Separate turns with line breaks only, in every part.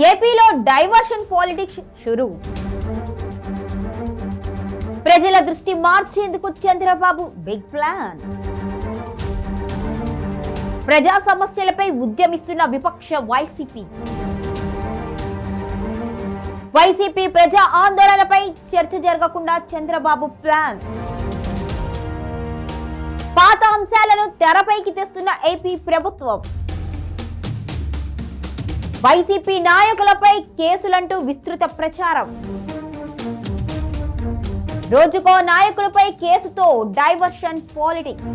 ఏపీలో diversion politics షురూ. ప్రజల దృష్టి మార్చేందుకు చంద్రబాబు బిగ్ ప్లాన్. ప్రజా సమస్యలపై ఉద్యమిస్తున్న విపక్ష వైసీపీ ప్రజా ఆందోళనపై చర్చ జరగకుండా చంద్రబాబు ప్లాన్. పాత అంశాలను తెరపైకి తెస్తున్న ఏపీ ప్రభుత్వం. వైసీపీ నాయకులపై కేసులంటూ విస్తృత ప్రచారం. రోజుకో నాయకులపై కేసుతో డైవర్షన్ పాలిటిక్స్.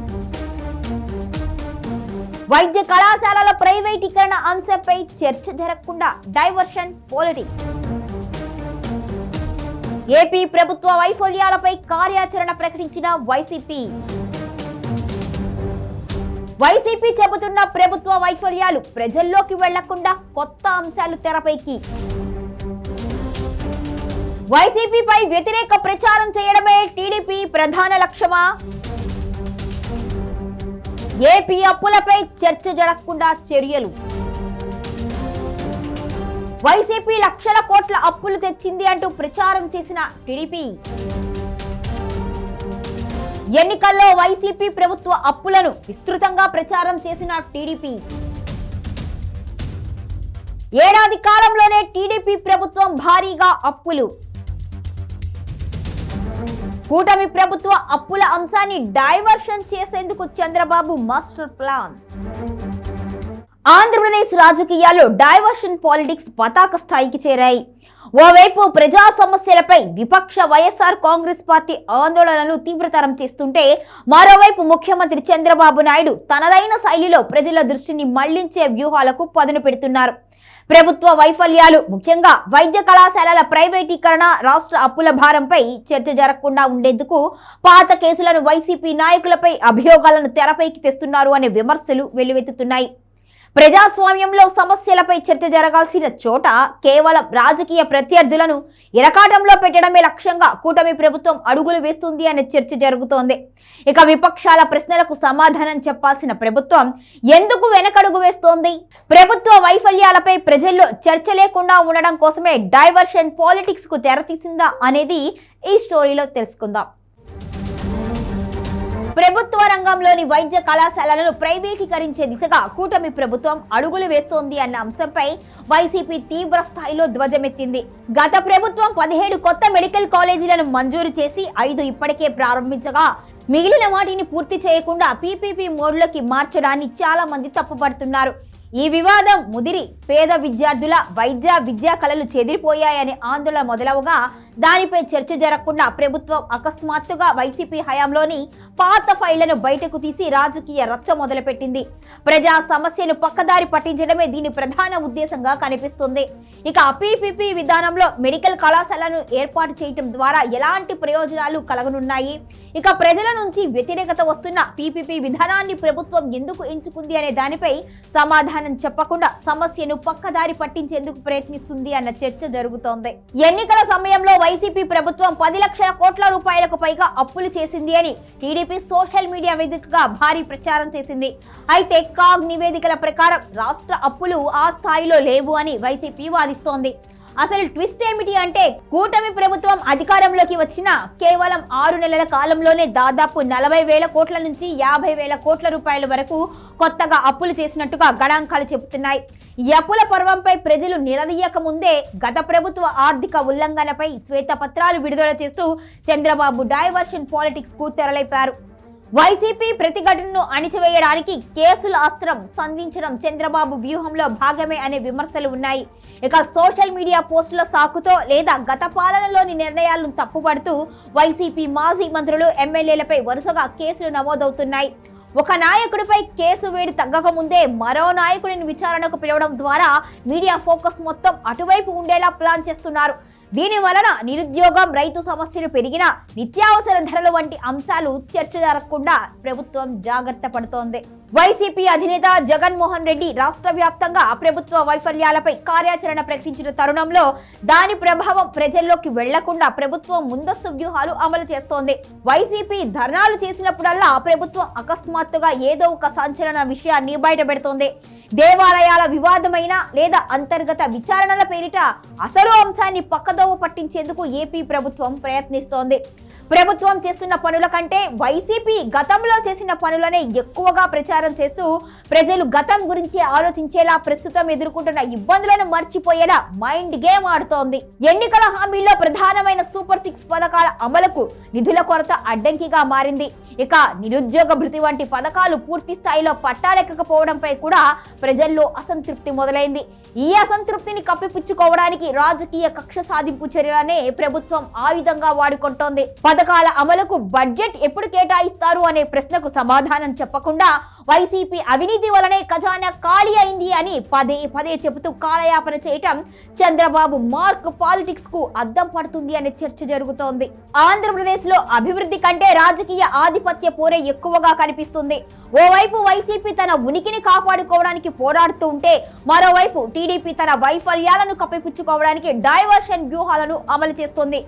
వైద్య కళాశాలల ప్రైవేటీకరణ అంశంపై చర్చ జరగకుండా డైవర్షన్ పాలిటిక్స్. ఏపీ ప్రభుత్వ వైఫల్యాలపై కార్యాచరణ ప్రకటించిన వైసీపీ చెబుతున్న ప్రభుత్వ వైఫల్యాలు ప్రజల్లోకి వెళ్లకుండా కొత్త అంశాలు తెరపైకి. వైసీపీపై వ్యతిరేక ప్రచారం చేయడమే టీడీపీ ప్రధాన లక్ష్యమా? ఏపీ అప్పులపై చర్చ జరగకుండా చర్యలు. వైసీపీ లక్షల కోట్ల అప్పులు తెచ్చింది అంటూ ప్రచారం చేసిన టీడీపీ. ఎన్నికల్లో వైసీపీ ప్రభుత్వ అప్పులను విస్తృతంగా ప్రచారం చేసిన టీడీపీ. ఏడాది కాలంలోనే టీడీపీ ప్రభుత్వం భారీగా అప్పులు. కూటమి ప్రభుత్వ అప్పుల అంశాన్ని డైవర్షన్ చేసేందుకు చంద్రబాబు మాస్టర్ ప్లాన్. ఆంధ్రప్రదేశ్ రాజకీయాల్లో డైవర్షన్ పాలిటిక్స్ పతాక స్థాయికి చేరాయి. ఓవైపు ప్రజా సమస్యలపై విపక్ష వైఎస్ఆర్ కాంగ్రెస్ పార్టీ ఆందోళనలు తీవ్రతరం చేస్తుంటే, మరోవైపు ముఖ్యమంత్రి చంద్రబాబు నాయుడు తనదైన శైలిలో ప్రజల దృష్టిని మళ్లించే వ్యూహాలకు పదును పెడుతున్నారు. ప్రభుత్వ వైఫల్యాలు, ముఖ్యంగా వైద్య కళాశాలల ప్రైవేటీకరణ, రాష్ట్ర అప్పుల భారంపై చర్చ జరగకుండా ఉండేందుకు పాత కేసులను వైసీపీ నాయకులపై అభియోగాలను తెరపైకి తెస్తున్నారు అనే విమర్శలు వెల్లువెత్తుతున్నాయి. ప్రజాస్వామ్యంలో సమస్యలపై చర్చ జరగాల్సిన చోట కేవలం రాజకీయ ప్రత్యర్థులను ఇరకాటంలో పెట్టడమే లక్ష్యంగా కూటమి ప్రభుత్వం అడుగులు వేస్తుంది అనే చర్చ జరుగుతోంది. ఇక విపక్షాల ప్రశ్నలకు సమాధానం చెప్పాల్సిన ప్రభుత్వం ఎందుకు వెనకడుగు వేస్తోంది? ప్రభుత్వ వైఫల్యాలపై ప్రజల్లో చర్చ లేకుండా ఉండడం కోసమే డైవర్షన్ పాలిటిక్స్ కు తెరతీసిందా అనేది ఈ స్టోరీలో తెలుసుకుందాం. ప్రభుత్వ రంగంలోని వైద్య కళాశాలలను ప్రైవేటీకరించే దిశగా కూటమి ప్రభుత్వం అడుగులు వేస్తోంది అన్న అంశంపై వైసీపీ తీవ్ర స్థాయిలో ధ్వజమెత్తింది. గత ప్రభుత్వం 17 కొత్త మెడికల్ కాలేజీలను మంజూరు చేసి 5 ఇప్పటికే ప్రారంభించగా, మిగిలిన వాటిని పూర్తి చేయకుండా పీపీపీ మోడ్లోకి మార్చడాన్ని చాలా మంది తప్పుపడుతున్నారు. ఈ వివాదం ముదిరి పేద విద్యార్థుల విద్యా కళలు చెదిరిపోయాయనే ఆందోళన మొదలవగా, దానిపై చర్చ జరగకుండా ప్రభుత్వం అకస్మాత్తుగా వైసీపీ హయాంలోని పాత ఫైళ్లను బయటకు తీసి రాజకీయ రచ్చ మొదలుపెట్టింది. ప్రజా సమస్యను పక్కదారి పట్టించడమే దీని ప్రధాన ఉద్దేశంగా కనిపిస్తుంది. ఇక పీపీపీ విధానంలో మెడికల్ కళాశాలను ఏర్పాటు చేయడం ద్వారా ఎలాంటి ప్రయోజనాలు కలగనున్నాయి? ఇక ప్రజల నుంచి వ్యతిరేకత వస్తున్న పీపీపీ విధానాన్ని ప్రభుత్వం ఎందుకు ఎంచుకుంది అనే దానిపై సమాధానం చెప్పకుండా సమస్యను పక్కదారి పట్టించేందుకు ప్రయత్నిస్తుంది అన్న చర్చ జరుగుతోంది. ఎన్నికల సమయంలో వైసీపీ ప్రభుత్వం 10 లక్షల కోట్ల రూపాయలకు పైగా అప్పులు చేసింది అని టీడీపీ సోషల్ మీడియా వేదికగా భారీ ప్రచారం చేసింది. అయితే కాగ్ నివేదికల ప్రకారం రాష్ట్ర అప్పులు ఆ స్థాయిలో లేవు అని వైసీపీ వాదిస్తోంది. అసలు ట్విస్ట్ ఏమిటి అంటే, కూటమి ప్రభుత్వం అధికారంలోకి వచ్చిన కేవలం 6 నెలల కాలంలోనే దాదాపు 40,000 కోట్ల నుంచి 50,000 కోట్ల రూపాయల వరకు కొత్తగా అప్పులు చేసినట్టుగా గణాంకాలు చెబుతున్నాయి. ఈ అప్పుల పర్వంపై ప్రజలు నిలదీయక ముందే గత ప్రభుత్వ ఆర్థిక ఉల్లంఘనపై శ్వేతపత్రాలు విడుదల చేస్తూ చంద్రబాబు డైవర్షన్ పాలిటిక్స్ కు తెరలేపారు. వైసీపీ ప్రతిఘటనను అణిచివేయడానికి కేసుల అస్త్రం సంధించడం చంద్రబాబు వ్యూహంలో భాగమే అనే విమర్శలు ఉన్నాయి. ఇక సోషల్ మీడియా పోస్టుల సాకుతో లేదా గత పాలనలోని నిర్ణయాలను తప్పుపడుతూ వైసీపీ మాజీ మంత్రులు, ఎమ్మెల్యేలపై వరుసగా కేసులు నమోదవుతున్నాయి. ఒక నాయకుడిపై కేసు వేడి తగ్గక ముందే మరో నాయకుడిని విచారణకు పిలవడం ద్వారా మీడియా ఫోకస్ మొత్తం అటువైపు ఉండేలా ప్లాన్ చేస్తున్నారు. దీని వలన నిరుద్యోగం, రైతు సమస్యలు పెరిగిన, నిత్యావసర ధరలు వంటి అంశాలు చర్చ జరగకుండా ప్రభుత్వం జాగ్రత్త పడుతోంది. వైసీపీ అధినేత జగన్మోహన్ రెడ్డి రాష్ట్ర వ్యాప్తంగా ప్రభుత్వ వైఫల్యాలపై కార్యాచరణ ప్రకటించిన తరుణంలో దాని ప్రభావం ప్రజల్లోకి వెళ్లకుండా ప్రభుత్వం ముందస్తు వ్యూహాలు అమలు చేస్తోంది. వైసీపీ ధర్నాలు చేసినప్పుడల్లా ప్రభుత్వం అకస్మాత్తుగా ఏదో ఒక సంచలన విషయాన్ని బయటపెడుతోంది. దేవాలయాల వివాదమైన లేదా అంతర్గత విచారణల పేరిట అసలు అంశాన్ని పక్కదోవ పట్టించేందుకు ఏపీ ప్రభుత్వం ప్రయత్నిస్తోంది. ప్రభుత్వం చేస్తున్న పనుల కంటే వైసీపీ గతంలో చేసిన పనులనే ఎక్కువగా ప్రచారం చేస్తూ ప్రజలు గతం గురించి ఆలోచించేలా ప్రస్తుతం ఎదుర్కొంటున్న ఇబ్బందులను మర్చిపోయేలా మైండ్ గేమ్ ఆడుతోంది. ఎన్నికల హామీల్లో ప్రధానమైన సూపర్ 6 పథకాల అమలుకు నిధుల కొరత అడ్డంకిగా మారింది. ఇక నిరుద్యోగ భృతి వంటి పథకాలు పూర్తి స్థాయిలో పట్టాలెక్కకపోవడంపై కూడా ప్రజల్లో అసంతృప్తి మొదలైంది. ఈ అసంతృప్తిని కప్పిపుచ్చుకోవడానికి రాజకీయ కక్ష సాధింపు చర్యలనే ప్రభుత్వం ఆయుధంగా వాడుకుంటోంది. పథకాల అమలుకు బడ్జెట్ ఎప్పుడు కేటాయిస్తారు అనే ప్రశ్నకు సమాధానం చెప్పకుండా వైసీపీ అవినీతి వలనే ఖజానా ఖాళీ అయింది అని పదే పదే చెబుతూ కాలయాపన చేయటం చంద్రబాబు మార్క్ పాలిటిక్స్ కు అద్దం పడుతుంది అనే చర్చ జరుగుతోంది. ఆంధ్రప్రదేశ్ లో అభివృద్ధి కంటే రాజకీయ ఆధిపత్య పోరే ఎక్కువగా కనిపిస్తుంది. ఓవైపు వైసీపీ తన ఉనికిని కాపాడుకోవడానికి పోరాడుతూ ఉంటే మరోవైపు టీడీపీ తన వైఫల్యాలను కప్పిపుచ్చుకోవడానికి డైవర్షన్ వ్యూహాలను అమలు చేస్తుంది.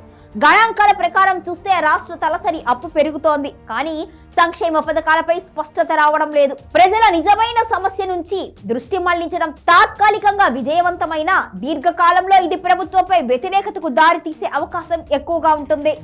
గణాంకాల ప్రకారం చూస్తే రాష్ట్ర తలసరి అప్పు పెరుగుతోంది, కానీ సంక్షేమ పథకాలపై స్పష్టత రావడం లేదు. ప్రజల నిజమైన సమస్య నుంచి దృష్టి మళ్లించడం తాత్కాలికంగా విజయవంతమైన దీర్ఘకాలంలో ఇది ప్రభుత్వంపై వ్యతిరేకతకు దారితీసే అవకాశం ఎక్కువగా ఉంటుంది.